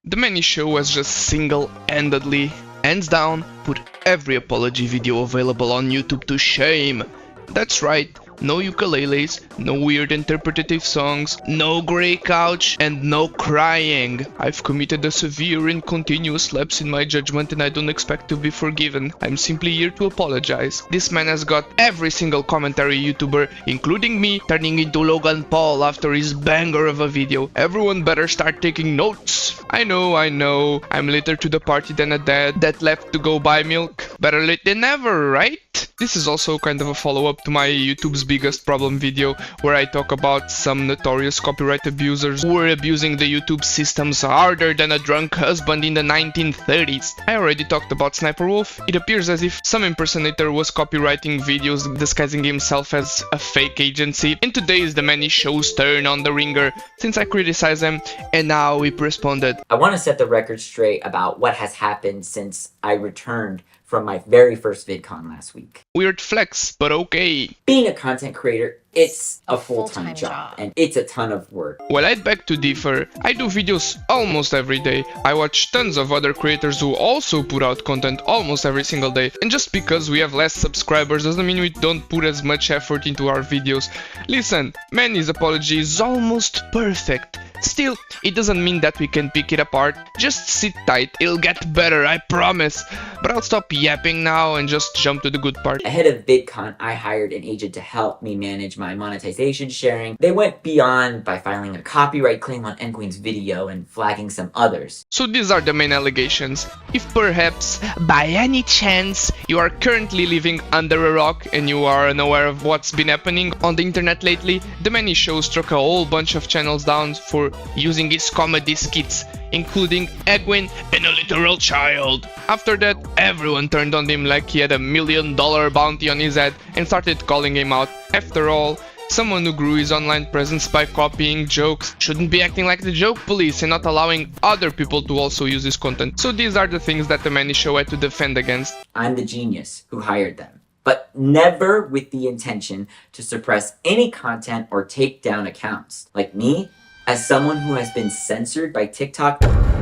The Manii show has just single-handedly, hands down, put every apology video available on YouTube to shame. That's right, no ukuleles, no weird interpretative songs, no grey couch, and no crying. I've committed a severe and continuous lapse in my judgment and I don't expect to be forgiven. I'm simply here to apologize. This man has got every single commentary YouTuber, including me, turning into Logan Paul after his banger of a video. Everyone better start taking notes. I know, I'm later to the party than a dad that left to go buy milk. Better late than never, right? This is also kind of a follow-up to my YouTube's biggest problem video, where I talk about some notorious copyright abusers who were abusing the YouTube systems harder than a drunk husband in the 1930s. I already talked about Sniper Wolf. It appears as if some impersonator was copywriting videos disguising himself as a fake agency, and today is the Manii show's turn on the ringer, since I criticized them, and now he responded. I want to set the record straight about what has happened since I returned from my very first VidCon last week. Weird flex, but okay. Being a content creator, it's a full-time job, and it's a ton of work. Well, I'd beg to differ. I do videos almost every day. I watch tons of other creators who also put out content almost every single day. And just because we have less subscribers doesn't mean we don't put as much effort into our videos. Listen, Manii's apology is almost perfect. Still, it doesn't mean that we can pick it apart. Just sit tight, it'll get better, I promise. But I'll stop yapping now and just jump to the good part. Ahead of VidCon, I hired an agent to help me manage my monetization sharing. They went beyond by filing a copyright claim on Nguyen's video and flagging some others. So these are the main allegations. If perhaps, by any chance, you are currently living under a rock and you are unaware of what's been happening on the internet lately, the Manii show struck a whole bunch of channels down for using his comedy skits, including Nguyen and a literal child. After that, everyone turned on him like he had $1 million bounty on his head and started calling him out. After all, someone who grew his online presence by copying jokes shouldn't be acting like the joke police and not allowing other people to also use his content. So these are the things that the Manii show had to defend against. I'm the genius who hired them, but never with the intention to suppress any content or take down accounts. Like me, as someone who has been censored by TikTok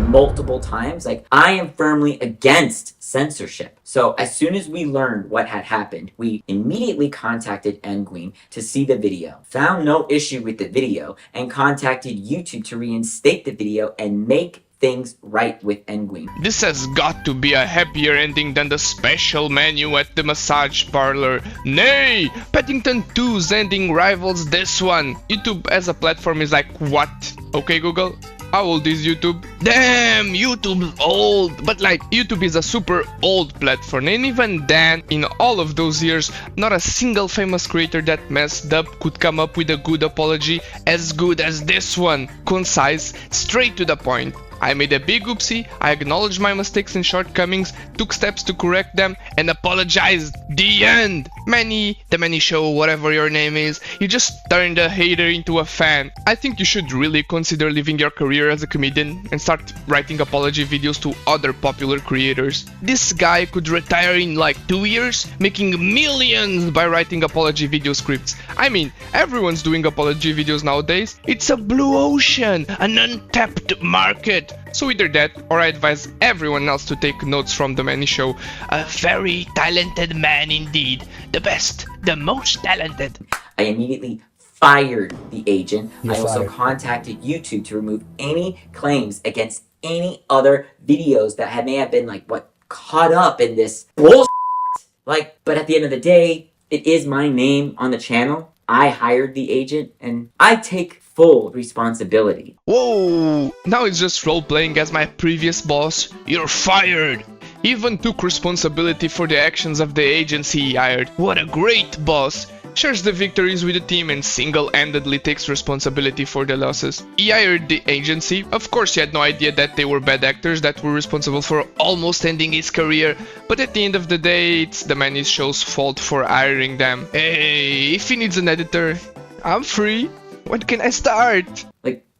multiple times, I am firmly against censorship. So as soon as we learned what had happened, we immediately contacted Nguyen to see the video, found no issue with the video, and contacted YouTube to reinstate the video and make things right with Nguyen. This has got to be a happier ending than the special menu at the massage parlor. Nay! Paddington 2's ending rivals this one. YouTube as a platform is like, what? Okay, Google? How old is YouTube? Damn, YouTube's old! But YouTube is a super old platform, and even then, in all of those years, not a single famous creator that messed up could come up with a good apology as good as this one. Concise, straight to the point. I made a big oopsie, I acknowledged my mistakes and shortcomings, took steps to correct them, and apologized. The end! Manii, the Manii show, whatever your name is, you just turned a hater into a fan. I think you should really consider leaving your career as a comedian and start writing apology videos to other popular creators. This guy could retire in 2 years, making millions by writing apology video scripts. I mean, everyone's doing apology videos nowadays. It's a blue ocean, an untapped market. So either that, or I advise everyone else to take notes from the Manii show. A very talented man indeed. The best, the most talented. I immediately fired the agent. I also contacted YouTube to remove any claims against any other videos that may have been caught up in this bullshit. But at the end of the day, it is my name on the channel. I hired the agent and I take full responsibility. Whoa! Now it's just role-playing as my previous boss. You're fired! He even took responsibility for the actions of the agency he hired. What a great boss! Shares the victories with the team and single-handedly takes responsibility for the losses. He hired the agency. Of course he had no idea that they were bad actors that were responsible for almost ending his career, but at the end of the day it's the Manii show's fault for hiring them. Hey, if he needs an editor, I'm free. When can I start?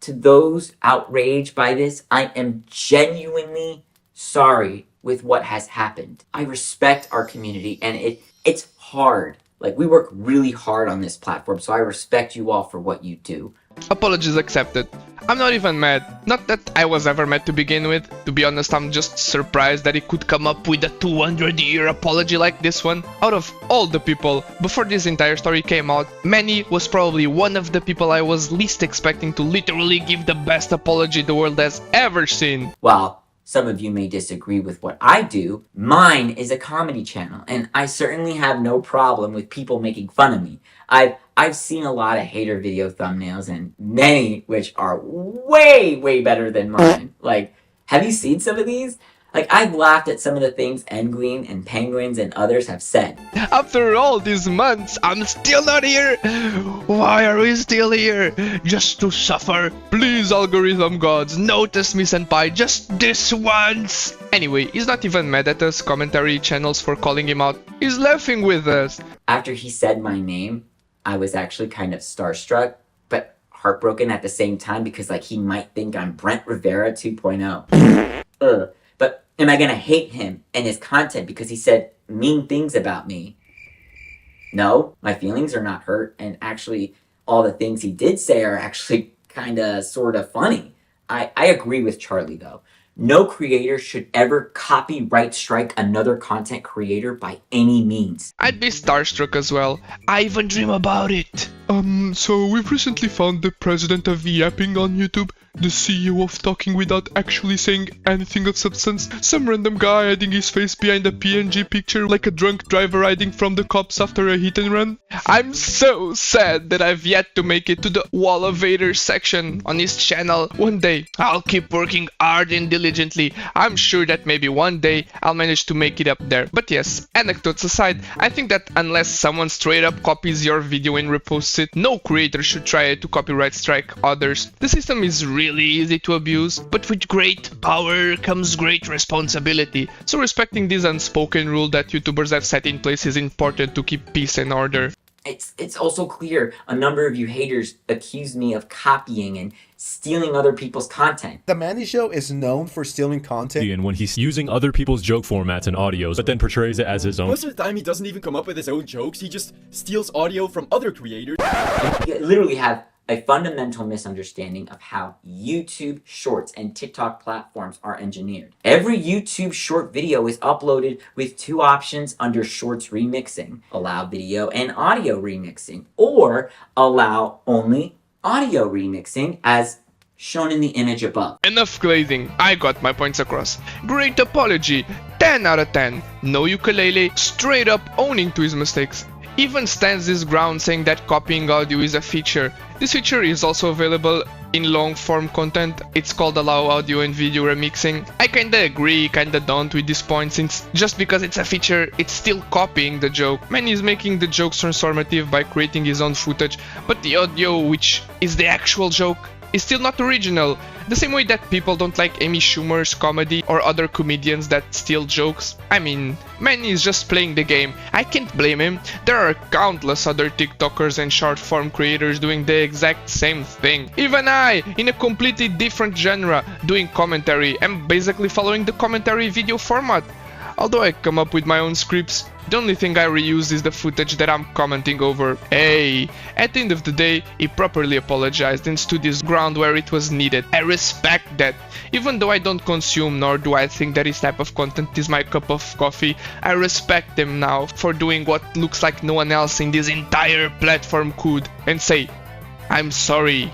To those outraged by this, I am genuinely sorry with what has happened. I respect our community and it's hard. We work really hard on this platform, so I respect you all for what you do. Apologies accepted. I'm not even mad. Not that I was ever mad to begin with. To be honest, I'm just surprised that he could come up with a 200-year apology like this one. Out of all the people, before this entire story came out, Manii was probably one of the people I was least expecting to literally give the best apology the world has ever seen. While some of you may disagree with what I do, mine is a comedy channel, and I certainly have no problem with people making fun of me. I've seen a lot of hater video thumbnails, and many which are way better than mine. Like, have you seen some of these? Like, I've laughed at some of the things Engleen and Penguins and others have said. After all these months, I'm still not here. Why are we still here? Just to suffer? Please, algorithm gods, notice me, senpai, just this once. Anyway, he's not even mad at us commentary channels for calling him out. He's laughing with us. After he said my name, I was actually kind of starstruck, but heartbroken at the same time because, like, he might think I'm Brent Rivera 2.0. But am I gonna hate him and his content because he said mean things about me? No, my feelings are not hurt, and actually, all the things he did say are actually kinda sorta funny. I agree with Charlie though. No creator should ever copyright strike another content creator by any means. I'd be starstruck as well. I even dream about it. So we've recently found the president of yapping on YouTube, the CEO of talking without actually saying anything of substance, some random guy hiding his face behind a PNG picture like a drunk driver hiding from the cops after a hit and run. I'm so sad that I've yet to make it to the Wall of Haters section on his channel. One day, I'll keep working hard and diligently. I'm sure that maybe one day I'll manage to make it up there. But yes, anecdotes aside, I think that unless someone straight up copies your video and reposts it, no creator should try to copyright strike others. The system is really easy to abuse, but with great power comes great responsibility. So respecting this unspoken rule that YouTubers have set in place is important to keep peace and order. It's also clear a number of you haters accuse me of copying and stealing other people's content. The Mannii Show is known for stealing content. And when he's using other people's joke formats and audios, but then portrays it as his own. Most of the time he doesn't even come up with his own jokes, he just steals audio from other creators. You literally have a fundamental misunderstanding of how YouTube Shorts and TikTok platforms are engineered. Every YouTube short video is uploaded with two options under Shorts remixing: allow video and audio remixing, or allow only audio remixing as shown in the image above. Enough glazing, I got my points across. Great apology, 10 out of 10. No ukulele, straight up owning to his mistakes. Even stands his ground saying that copying audio is a feature. This feature is also available in long form content. It's called allow audio and video remixing. I kinda agree, kinda don't with this point, since just because it's a feature, it's still copying the joke. Manii is making the jokes transformative by creating his own footage, but the audio, which is the actual joke, is still not original. The same way that people don't like Amy Schumer's comedy or other comedians that steal jokes. I mean, Manii is just playing the game. I can't blame him. There are countless other TikTokers and short form creators doing the exact same thing. Even I, in a completely different genre, doing commentary, am basically following the commentary video format. Although I come up with my own scripts, the only thing I reuse is the footage that I'm commenting over. Hey, at the end of the day, he properly apologized and stood his ground where it was needed. I respect that. Even though I don't consume nor do I think that his type of content is my cup of coffee, I respect him now for doing what looks like no one else in this entire platform could, and say, I'm sorry.